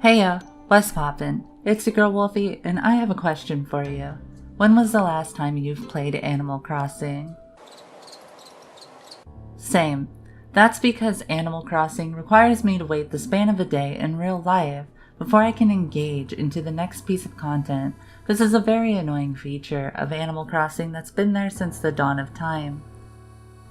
Heyo, what's poppin'? It's your girl Wolfy, and I have a question for you. When was the last time you've played Animal Crossing? Same. That's because Animal Crossing requires me to wait the span of a day in real life before I can engage into the next piece of content. This is a very annoying feature of Animal Crossing that's been there since the dawn of time.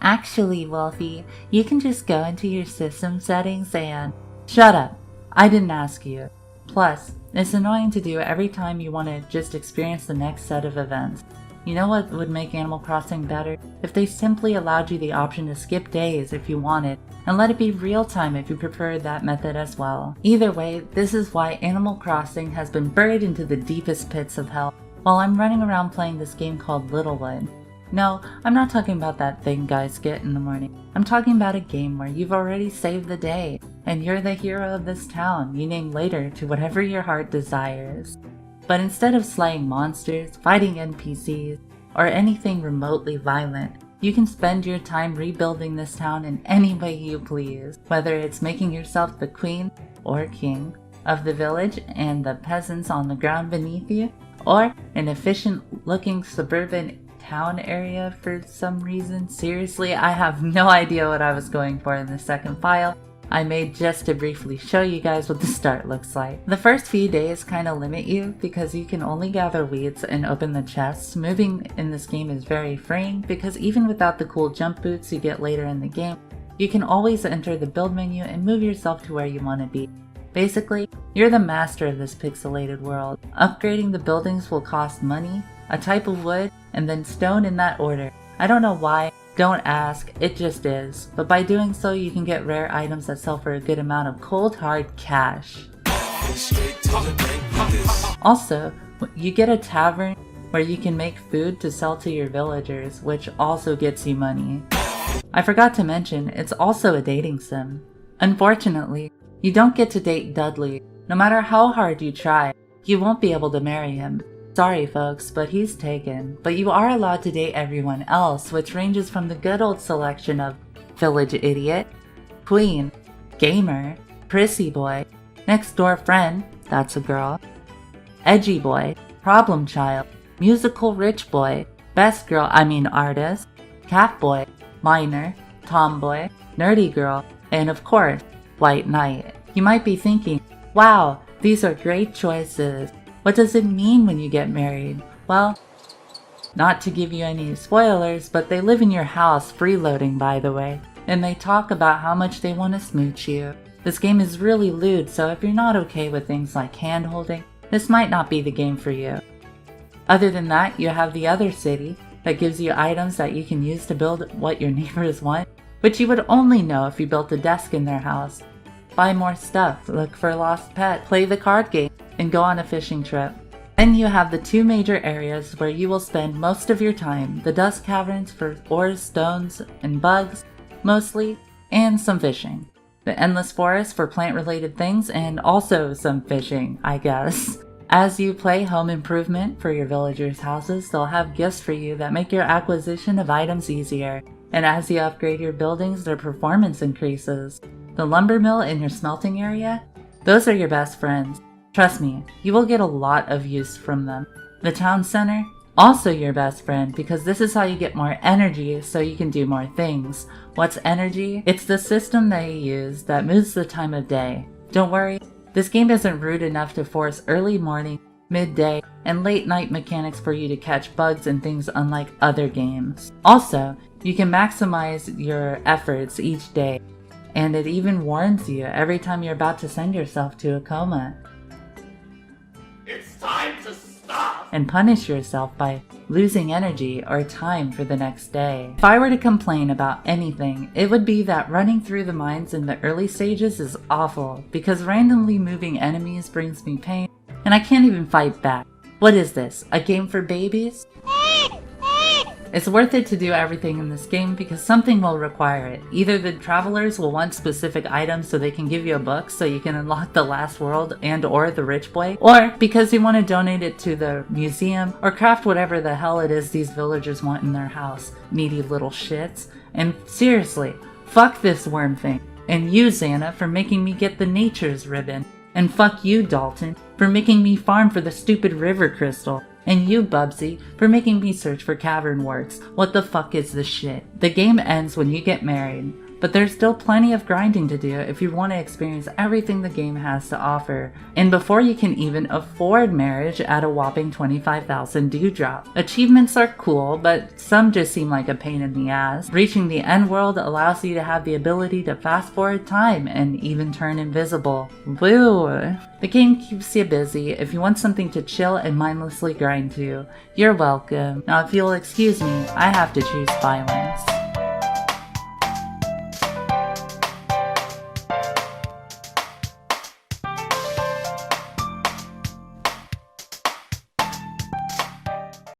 Actually, Wolfy, you can just go into your system settings and... Shut up! I didn't ask you. Plus, it's annoying to do every time you want to just experience the next set of events. You know what would make Animal Crossing better? If they simply allowed you the option to skip days if you wanted, and let it be real time if you preferred that method as well. Either way, this is why Animal Crossing has been buried into the deepest pits of hell while I'm running around playing this game called Littlewood. No, I'm not talking about that thing guys get in the morning. I'm talking about a game where you've already saved the day, and you're the hero of this town, you name later to whatever your heart desires. But instead of slaying monsters, fighting NPCs, or anything remotely violent, you can spend your time rebuilding this town in any way you please, whether it's making yourself the queen or king of the village and the peasants on the ground beneath you, or an efficient-looking suburban town area for some reason. Seriously, I have no idea what I was going for in the second file I made just to briefly show you guys what the start looks like. The first few days kind of limit you because you can only gather weeds and open the chests. Moving in this game is very freeing because even without the cool jump boots you get later in the game, you can always enter the build menu and move yourself to where you want to be. Basically, you're the master of this pixelated world. Upgrading the buildings will cost money, a type of wood, and then stone in that order. I don't know why, don't ask, it just is. But by doing so, you can get rare items that sell for a good amount of cold hard cash. Also, you get a tavern where you can make food to sell to your villagers, which also gets you money. I forgot to mention, it's also a dating sim. Unfortunately, you don't get to date Dudley. No matter how hard you try, you won't be able to marry him. Sorry folks, but he's taken. But you are allowed to date everyone else, which ranges from the good old selection of village idiot, queen, gamer, prissy boy, next door friend, that's a girl, edgy boy, problem child, musical rich boy, best girl, artist, cat boy, minor, tomboy, nerdy girl, and of course, white knight. You might be thinking, wow, these are great choices. What does it mean when you get married? Well, not to give you any spoilers, but they live in your house freeloading by the way, and they talk about how much they want to smooch you. This game is really lewd, so if you're not okay with things like hand-holding, this might not be the game for you. Other than that, you have the other city that gives you items that you can use to build what your neighbors want, which you would only know if you built a desk in their house. Buy more stuff, look for a lost pet, play the card game, and go on a fishing trip. Then you have the two major areas where you will spend most of your time, the dust caverns for ores, stones, and bugs, mostly, and some fishing. The endless forest for plant-related things, and also some fishing, I guess. As you play home improvement for your villagers' houses, they'll have gifts for you that make your acquisition of items easier, and as you upgrade your buildings, their performance increases. The lumber mill in your smelting area? Those are your best friends. Trust me, you will get a lot of use from them. The town center? Also your best friend, because this is how you get more energy so you can do more things. What's energy? It's the system that you use that moves the time of day. Don't worry, this game isn't rude enough to force early morning, midday, and late night mechanics for you to catch bugs and things unlike other games. Also, you can maximize your efforts each day, and it even warns you every time you're about to send yourself to a coma. It's time to stop! And punish yourself by losing energy or time for the next day. If I were to complain about anything, it would be that running through the mines in the early stages is awful, because randomly moving enemies brings me pain, and I can't even fight back. What is this, a game for babies? It's worth it to do everything in this game because something will require it. Either the travelers will want specific items so they can give you a book so you can unlock the last world and or the rich boy, or because you want to donate it to the museum or craft whatever the hell it is these villagers want in their house. Needy little shits. And seriously, fuck this worm thing. And you, Xana, for making me get the Nature's ribbon. And fuck you, Dalton, for making me farm for the stupid river crystal. And you, Bubsy, for making me search for cavern warts. What the fuck is this shit? The game ends when you get married, but there's still plenty of grinding to do if you want to experience everything the game has to offer. And before you can even afford marriage at a whopping 25,000 dewdrop. Achievements are cool, but some just seem like a pain in the ass. Reaching the end world allows you to have the ability to fast forward time and even turn invisible. Woo! The game keeps you busy if you want something to chill and mindlessly grind to. You're welcome. Now if you'll excuse me, I have to choose violence.